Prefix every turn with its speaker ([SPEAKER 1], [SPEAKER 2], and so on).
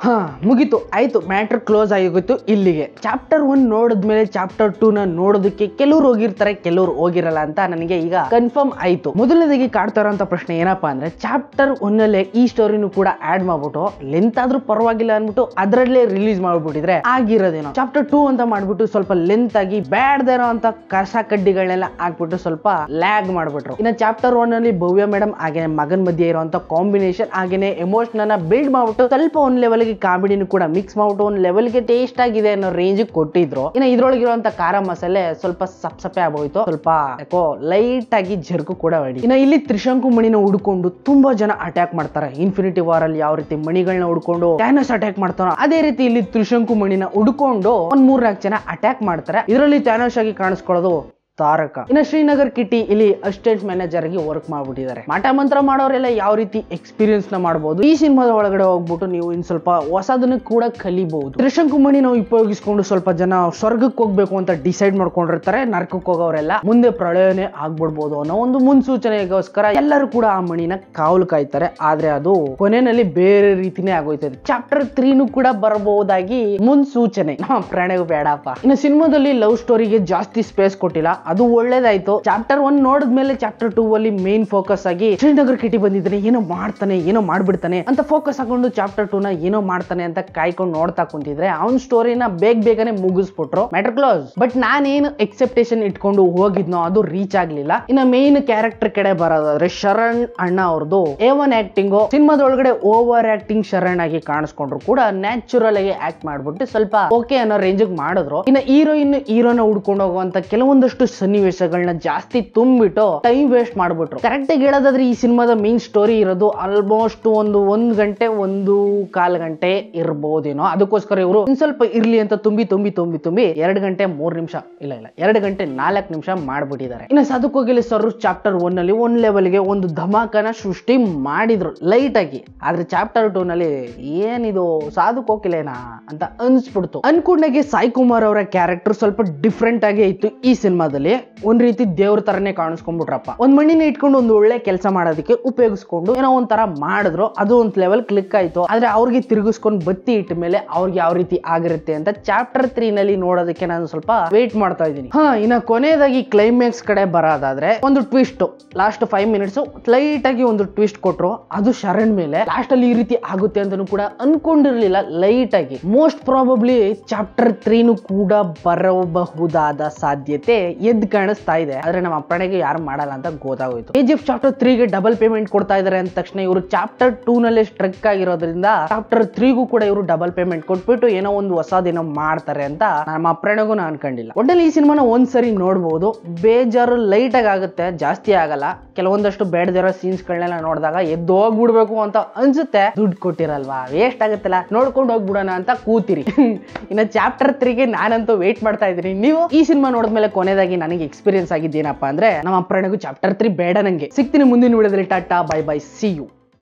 [SPEAKER 1] ಹಾ ಮುಗೀತು ಆಯ್ತು, ಮ್ಯಾಟ್ರ್ ಕ್ಲೋಸ್ ಆಗೋಯ್ತು ಇಲ್ಲಿಗೆ. ಚಾಪ್ಟರ್ 1 ನೋಡಿದ್ಮೇಲೆ ಚಾಪ್ಟರ್ 2 ನ ನೋಡೋದಕ್ಕೆ ಕೆಲವ್ರು ಹೋಗಿರ್ತಾರೆ, ಕೆಲವ್ರು ಹೋಗಿರಲ್ಲ ಅಂತ ನನಗೆ ಈಗ ಕನ್ಫರ್ಮ್ ಆಯ್ತು. ಮೊದಲನೇದಾಗಿ ಕಾಡ್ತಾ ಇರೋಂತ ಪ್ರಶ್ನೆ ಏನಪ್ಪಾ ಅಂದ್ರೆ, ಚಾಪ್ಟರ್ 1 ಅಲ್ಲೇ ಈ ಸ್ಟೋರಿನೂ ಕೂಡ ಆಡ್ ಮಾಡ್ಬಿಟ್ಟು ಲೆಂತ್ ಆದ್ರೂ ಪರವಾಗಿಲ್ಲ ಅನ್ಬಿಟ್ಟು ಅದರಲ್ಲೇ ರಿಲೀಸ್ ಮಾಡ್ಬಿಟ್ಟಿದ್ರೆ ಆಗಿರೋದೇನೋ. ಚಾಪ್ಟರ್ 2 ಅಂತ ಮಾಡ್ಬಿಟ್ಟು ಸ್ವಲ್ಪ ಲೆಂತ್ ಆಗಿ ಬ್ಯಾಡ್ದಿರೋ ಅಂತ ಕಸ ಕಡ್ಡಿಗಳನ್ನೆಲ್ಲ ಹಾಕ್ಬಿಟ್ಟು ಸ್ವಲ್ಪ ಲ್ಯಾಗ್ ಮಾಡ್ಬಿಟ್ರು. ಇನ್ನು ಚಾಪ್ಟರ್ 1 ಅಲ್ಲಿ ಭವ್ಯ ಮೇಡಮ್ ಹಾಗೆ ಮಗನ್ ಮಧ್ಯೆ ಇರುವಂತ ಕಾಂಬಿನೇಷನ್ ಹಾಗೇನೆ ಎಮೋಷನ್ ಬಿಲ್ಡ್ ಮಾಡ್ಬಿಟ್ಟು ಸ್ವಲ್ಪ ಒಂದ್ ಲೆವೆಲ್ ಗೆ ಕಾಮಿಡಿನೂ ಕೂಡ ಮಿಕ್ಸ್ ಮಾಡ್ಬಿಟ್ಟು ಒಂದ್ ಲೆವೆಲ್ ಗೆ ಟೇಸ್ಟ್ ಆಗಿದೆ ಅನ್ನೋ ರೇಂಜ್ ಕೊಟ್ಟಿದ್ರು. ಇನ್ನು ಇದ್ರೊಳಗಿರುವಂತ ಖಾರ ಮಸಾಲೆ ಸ್ವಲ್ಪ ಸಪ್ಪೆ ಆಗೋಯ್ತು, ಸ್ವಲ್ಪ ಯಾಕೋ ಲೈಟ್ ಆಗಿ ಜರ್ಕು ಕೂಡ ಹೊಡಿ. ಇನ್ನು ಇಲ್ಲಿ ತ್ರಿಶಂಕು ಮಣಿನ ಹುಡ್ಕೊಂಡು ತುಂಬಾ ಜನ ಅಟ್ಯಾಕ್ ಮಾಡ್ತಾರೆ. ಇನ್ಫಿನಿಟಿ ವಾರ್ ಅಲ್ಲಿ ಯಾವ ರೀತಿ ಮಣಿಗಳನ್ನ ಹುಡ್ಕೊಂಡು ಥ್ಯಾನೋಸ್ ಅಟ್ಯಾಕ್ ಮಾಡ್ತಾರೋ ಅದೇ ರೀತಿ ಇಲ್ಲಿ ತ್ರಿಶಂಕು ಮಣಿನ ಹುಡ್ಕೊಂಡು ಒಂದ್ 3-4 ಜನ ಅಟ್ಯಾಕ್ ಮಾಡ್ತಾರೆ. ಇದರಲ್ಲಿ ಥ್ಯಾನೋಸ್ ಆಗಿ ಕಾಣಿಸ್ಕೊಳ್ಳೋದು ತಾರಕ. ಇನ್ನು ಶ್ರೀನಗರ್ ಕಿಟ್ಟಿ ಇಲ್ಲಿ ಅಸಿಸ್ಟೆಂಟ್ ಮ್ಯಾನೇಜರ್ ಆಗಿ ವರ್ಕ್ ಮಾಡ್ಬಿಟ್ಟಿದ್ದಾರೆ. ಮಾಟ ಮಂತ್ರ ಮಾಡೋರೆಲ್ಲ ಯಾವ ರೀತಿ ಎಕ್ಸ್ಪೀರಿಯನ್ಸ್ ನ ಮಾಡಬಹುದು, ಈ ಸಿನಿಮಾದ ಒಳಗಡೆ ಹೋಗ್ಬಿಟ್ಟು ನೀವು ಇನ್ ಸ್ವಲ್ಪ ಹೊಸದನ್ನು ಕೂಡ ಕಲಿಬಹುದು. ತ್ರಿಶಂಕು ಮಣಿ ನಾವು ಉಪಯೋಗಿಸ್ಕೊಂಡು ಸ್ವಲ್ಪ ಜನ ಸ್ವರ್ಗಕ್ಕೆ ಹೋಗ್ಬೇಕು ಅಂತ ಡಿಸೈಡ್ ಮಾಡ್ಕೊಂಡಿರ್ತಾರೆ. ನರಕಕ್ಕೆ ಹೋಗೋರೆಲ್ಲ ಮುಂದೆ ಪ್ರಳಯನೇ ಆಗ್ಬಿಡ್ಬೋದು ಅನ್ನೋ ಒಂದು ಮುನ್ಸೂಚನೆಗೋಸ್ಕರ ಎಲ್ಲರೂ ಕೂಡ ಆ ಮಣಿನ ಕಾವಲು ಕಾಯ್ತಾರೆ. ಆದ್ರೆ ಅದು ಕೊನೆಯಲ್ಲಿ ಬೇರೆ ರೀತಿನೇ ಆಗೋಯ್ತದೆ. ಚಾಪ್ಟರ್ 3 ಕೂಡ ಬರಬಹುದಾಗಿ ಮುನ್ಸೂಚನೆ. ಪ್ರಣಯ ಬೇಡಪ್ಪ. ಇನ್ನು ಸಿನಿಮಾದಲ್ಲಿ ಲವ್ ಸ್ಟೋರಿಗೆ ಜಾಸ್ತಿ ಸ್ಪೇಸ್ ಕೊಟ್ಟಿಲ್ಲ, ಅದು ಒಳ್ಳೇದಾಯ್ತು. ಚಾಪ್ಟರ್ 1 ನೋಡಿದ್ಮೇಲೆ ಚಾಪ್ಟರ್ 2 ಅಲ್ಲಿ ಮೇನ್ ಫೋಕಸ್ ಆಗಿ ಶ್ರೀನಗರ್ ಕಿಟಿ ಬಂದಿದ್ದಾನೆ, ಏನೋ ಮಾಡ್ತಾನೆ ಏನೋ ಮಾಡ್ಬಿಡ್ತಾನೆ ಅಂತ ಫೋಕಸ್ ಹಾಕೊಂಡು ಚಾಪ್ಟರ್ 2 ನ ಏನೋ ಮಾಡ್ತಾನೆ ಅಂತ ಕಾಯ್ಕೊಂಡು ನೋಡ್ತಾ ಕುಂತಿದ್ರೆ ಅವನ್ ಸ್ಟೋರಿನ ಬೇಗನೆ ಮುಗಿಸ್ಬಿಟ್ರು. Matter close. ಬಟ್ ನಾನೇನು ಎಕ್ಸೆಪ್ಟೇಷನ್ ಇಟ್ಕೊಂಡು ಹೋಗಿದ್ನೋ ಅದು ರೀಚ್ ಆಗ್ಲಿಲ್ಲ. ಇನ್ನ ಮೇನ್ ಕ್ಯಾರೆಕ್ಟರ್ ಕಡೆ ಬರೋದಾದ್ರೆ ಶರಣ್ ಅಣ್ಣ ಅವ್ರದ್ದು A1 ಆಕ್ಟಿಂಗ್ ಸಿನಿಮಾದೊಳಗಡೆ ಓವರ್ ಆಕ್ಟಿಂಗ್ ಶರಣ್ ಆಗಿ ಕಾಣಿಸ್ಕೊಂಡ್ರು ಕೂಡ ನ್ಯಾಚುರಲ್ ಆಗಿ ಆಕ್ಟ್ ಮಾಡ್ಬಿಟ್ಟು ಸ್ವಲ್ಪ ಓಕೆ ಅನ್ನೋ ರೇಂಜ್ ಮಾಡಿದ್ರು. ಇನ್ನ ಹೀರೋನ ಹುಡ್ಕೊಂಡು ಹೋಗುವಂತ ಕೆಲವೊಂದಷ್ಟು ಸನ್ನಿವೇಶಗಳನ್ನ ಜಾಸ್ತಿ ತುಂಬಿಟ್ಟು ಟೈಮ್ ವೇಸ್ಟ್ ಮಾಡ್ಬಿಟ್ರು. ಕರೆಕ್ಟ್ ಆಗಿ ಹೇಳೋದಾದ್ರೆ ಈ ಸಿನಿಮಾದ ಮೇನ್ ಸ್ಟೋರಿ ಇರೋದು ಆಲ್ಮೋಸ್ಟ್ ಒಂದ್ ಗಂಟೆ 1.25 ಗಂಟೆ ಇರ್ಬೋದೇನೋ. ಅದಕ್ಕೋಸ್ಕರ ಇವರು ಇನ್ ಸ್ವಲ್ಪ ಇರ್ಲಿ ಅಂತ ತುಂಬಿ 2 ಗಂಟೆ 3 ನಿಮಿಷ ಇಲ್ಲ 2 ಗಂಟೆ 4 ನಿಮಿಷ ಮಾಡ್ಬಿಟ್ಟಿದ್ದಾರೆ. ಇನ್ನು ಸಾಧುಕೋಗಿಲೆ ಸರ್ ಚಾಪ್ಟರ್ 1 ನಲ್ಲಿ ಒಂದ್ ಲೆವೆಲ್ಗೆ ಒಂದು ಧಮಾಕನ ಸೃಷ್ಟಿ ಮಾಡಿದ್ರು ಲೈಟ್ ಆಗಿ. ಆದ್ರೆ ಚಾಪ್ಟರ್ 2 ನಲ್ಲಿ ಏನಿದು ಸಾಧುಕೋಗಿಲೆನಾ ಅಂತ ಅನ್ಸ್ಬಿಡ್ತು. ಅನ್ಕೊಂಡಾಗೆ ಸಾಯಿ ಕುಮಾರ್ ಅವರ ಕ್ಯಾರೆಕ್ಟರ್ ಸ್ವಲ್ಪ ಡಿಫ್ರೆಂಟ್ ಆಗಿ ಇತ್ತು. ಈ ಸಿನಿಮಾದಲ್ಲಿ ಒಂದ್ ರೀತಿ ದೇವ್ರ ತರನೇ ಕಾಣಿಸ್ಕೊಂಡ್ಬಿಟ್ರಪ್ಪ. ಒಂದ್ ಮಣ್ಣಿನ ಇಟ್ಕೊಂಡು ಒಂದು ಒಳ್ಳೆ ಕೆಲಸ ಮಾಡೋದಕ್ಕೆ ಉಪಯೋಗಿಸ್ಕೊಂಡು ಏನೋ ಒಂಥರ ಮಾಡಿದ್ರು. ಅದು ಒಂದ್ ಲೆವೆಲ್ ಕ್ಲಿಕ್ ಆಯ್ತು. ಆದ್ರೆ ಅವ್ರಿಗೆ ತಿರುಗಿಸ್ಕೊಂಡು ಬತ್ತಿ ಇಟ್ಟ ಮೇಲೆ ಅವ್ರಿಗೆ ಯಾವ ರೀತಿ ಆಗಿರುತ್ತೆ ಅಂತ ಚಾಪ್ಟರ್ 3 ನಲ್ಲಿ ನೋಡೋದಕ್ಕೆ ನಾನು ಸ್ವಲ್ಪ ವೇಟ್ ಮಾಡ್ತಾ ಇದ್ದೀನಿ. ಇನ್ನ ಕೊನೆಯದಾಗಿ ಕ್ಲೈಮ್ಯಾಕ್ಸ್ ಕಡೆ ಬರೋದಾದ್ರೆ ಒಂದು ಟ್ವಿಸ್ಟ್ ಲಾಸ್ಟ್ 5 ಮಿನಿಟ್ಸ್ ಲೈಟ್ ಆಗಿ ಒಂದು ಟ್ವಿಸ್ಟ್ ಕೊಟ್ರು. ಅದು ಶರಣ್ ಮೇಲೆ ಲಾಸ್ಟ್ ಅಲ್ಲಿ ಈ ರೀತಿ ಆಗುತ್ತೆ ಅಂತಾನು ಕೂಡ ಅನ್ಕೊಂಡಿರ್ಲಿಲ್ಲ. ಲೈಟ್ ಆಗಿ ಮೋಸ್ಟ್ ಪ್ರಾಬಬ್ಲಿ ಚಾಪ್ಟರ್ 3 ಕೂಡ ಬರಬಹುದಾದ ಸಾಧ್ಯತೆ ಎದ್ದು ಕಾಣಿಸ್ತಾ ಇದೆ. ಆದ್ರೆ ನಮ್ಮ ಅಪ್ಪಣೆಗೆ ಯಾರು ಮಾಡಲ್ಲ ಅಂತ ಗೊತ್ತಾಗೋಯ್ತು. KGF ಚಾಪ್ಟರ್ 3 ಗೆ ಡಬಲ್ ಪೇಮೆಂಟ್ ಕೊಡ್ತಾ ಇದಾರೆ ಅಂದ ತಕ್ಷಣ ಇವರು ಚಾಪ್ಟರ್ 2 ನಲ್ಲಿ ಸ್ಟ್ರಕ್ ಆಗಿರೋದ್ರಿಂದ ಚಾಪ್ಟರ್ 3 ಗೂ ಕೂಡ ಇವರು ಡಬಲ್ ಪೇಮೆಂಟ್ ಕೊಟ್ಬಿಟ್ಟು ಏನೋ ಒಂದು ಹೊಸದೇನೋ ಮಾಡ್ತಾರೆ ಅಂತ ನಮ್ಮ ಅಪ್ಪಣೆಗೂ ನಾನು ಅನ್ಕೊಂಡಿಲ್ಲ. ಒಟ್ಟಲ್ಲಿ ಈ ಸಿನಿಮಾನ ಒಂದ್ಸರಿ ನೋಡ್ಬೋದು. ಬೇಜಾರು ಲೈಟ್ ಆಗಿ ಆಗುತ್ತೆ, ಜಾಸ್ತಿ ಆಗಲ್ಲ. ಕೆಲವೊಂದಷ್ಟು ಬೇಡದಿರೋ ಸೀನ್ಸ್ ಗಳನ್ನೆಲ್ಲ ನೋಡಿದಾಗ ಎದ್ದು ಹೋಗ್ಬಿಡ್ಬೇಕು ಅಂತ ಅನ್ಸುತ್ತೆ. ದುಡ್ಡು ಕೊಟ್ಟಿರಲ್ವಾ, ವೇಸ್ಟ್ ಆಗುತ್ತಲ್ಲ, ನೋಡ್ಕೊಂಡು ಹೋಗ್ಬಿಡೋಣ ಅಂತ ಕೂತಿರಿ. ಇನ್ನು ಚಾಪ್ಟರ್ 3 ಗೆ ನಾನಂತೂ ವೇಟ್ ಮಾಡ್ತಾ ಇದ್ದೀನಿ. ನೀವು ಈ ಸಿನಿಮಾ ನೋಡಿದ್ಮೇಲೆ ಕೊನೆಯದಾಗಿ ನನಗೆ ಎಕ್ಸ್ಪೀರಿಯನ್ಸ್ ಆಗಿದ್ದೇನಪ್ಪ ಅಂದ್ರೆ ನಮ್ಮ ಅಪ್ಪಣೆಗೂ ಚಾಪ್ಟರ್ 3 ಬೇಡ ನಂಗೆ. ಸಿಗ್ತೀನಿ ಮುಂದಿನ ವಿಡಿಯೋದಲ್ಲಿ. Tata bye bye, see you.